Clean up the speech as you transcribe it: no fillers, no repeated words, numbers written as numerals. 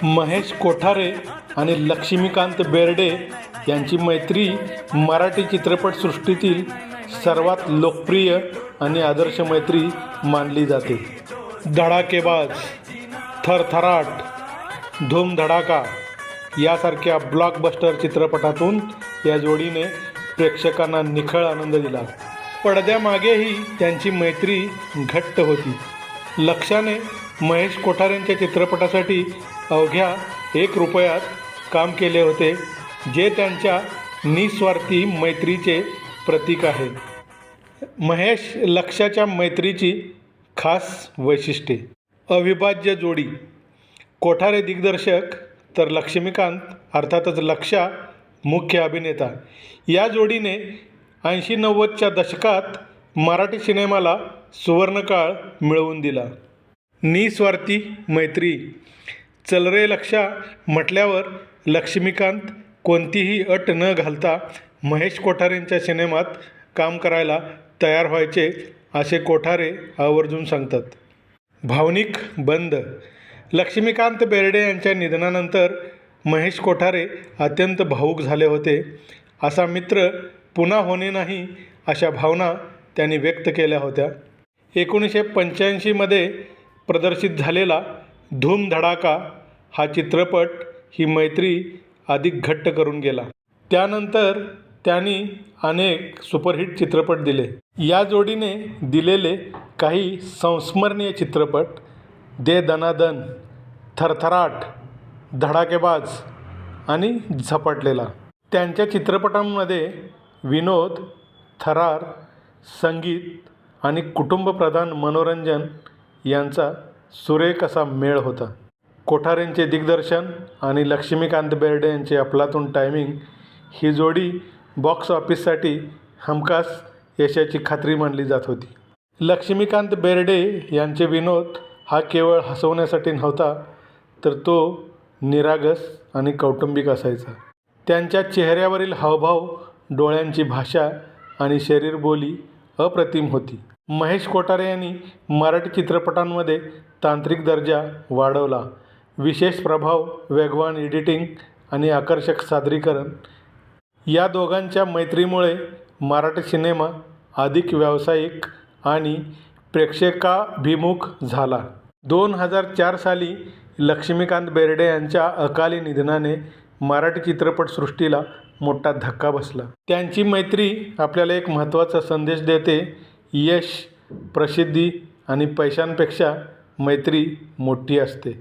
महेश कोठारे आणि लक्ष्मीकांत बेर्डे यांची मैत्री मराठी चित्रपटसृष्टीतील सर्वात लोकप्रिय आणि आदर्श मैत्री मानली जाते. धडाकेबाज, थरथराट, धूमधडाका यासारख्या ब्लॉकबस्टर चित्रपटातून या जोडीने प्रेक्षकांना निखळ आनंद दिला. पडद्यामागेही त्यांची मैत्री घट्ट होती. लक्षाने महेश कोठारेंच्या चित्रपटासाठी अवघ्या 1 रुपयात काम केले होते, जे त्यांच्या निस्वार्थी मैत्रीचे प्रतीक आहे. महेश लक्षाच्या मैत्रीची खास वैशिष्ट्ये. अविभाज्य जोडी. कोठारे दिग्दर्शक तर लक्ष्मीकांत अर्थातच लक्षा मुख्य अभिनेता. या जोडीने 80-90च्या दशकात मराठी सिनेमाला सुवर्णकाळ मिळवून दिला. निस्वार्थी मैत्री. चल रे लक्षा म्हटल्यावर लक्ष्मीकांत कोणतीही अट न घालता महेश कोठारेंच्या सिनेमात काम करायला तयार व्हायचे असे कोठारे आवर्जून सांगतात. भावनिक बंध. लक्ष्मीकांत बेर्डे यांच्या निधनानंतर महेश कोठारे अत्यंत भावूक झाले होते. असा मित्र पुन्हा होणे नाही अशा भावना त्यांनी व्यक्त केल्या होत्या. 1985मध्ये प्रदर्शित झालेला धूमधडाका हा चित्रपट ही मैत्री अधिक घट्ट करून गेला. त्यानंतर त्यांनी अनेक सुपरहिट चित्रपट दिले. या जोडीने दिलेले काही संस्मरणीय चित्रपट दे दनादन, थरथराट, धडाकेबाज आणि झपाटलेला. त्यांच्या चित्रपटांमध्ये विनोद, थरार, संगीत आणि कुटुंबप्रधान मनोरंजन यांचा सुरेख असा मेळ होता. कोठारेंचे दिग्दर्शन आणि लक्ष्मीकांत बेर्डे यांचे अफलातून टायमिंग ही जोडी बॉक्स ऑफिससाठी हमखास यशाची खात्री मानली जात होती. लक्ष्मीकांत बेर्डे यांचे विनोद हा केवळ हसवण्यासाठी नव्हता, तर तो निरागस आणि कौटुंबिक असायचा. त्यांच्या चेहऱ्यावरील हावभाव, डोळ्यांची भाषा आणि शरीरबोली अप्रतिम होती. महेश कोठारे यांनी मराठी चित्रपटांमध्ये तांत्रिक दर्जा वाढवला. विशेष प्रभाव, वेगवान एडिटिंग आणि आकर्षक सादरीकरण या दोघांच्या मैत्रीमुळे मराठी सिनेमा अधिक व्यावसायिक आणि प्रेक्षकाभिमुख झाला. 2004 साली लक्ष्मीकांत बेर्डे यांच्या अकाली निधनाने मराठी चित्रपटसृष्टीला मोठा धक्का बसला. त्यांची मैत्री आपल्याला एक महत्त्वाचा संदेश देते. यश, प्रसिद्धी आणि पैशांपेक्षा मैत्री मोठी असते.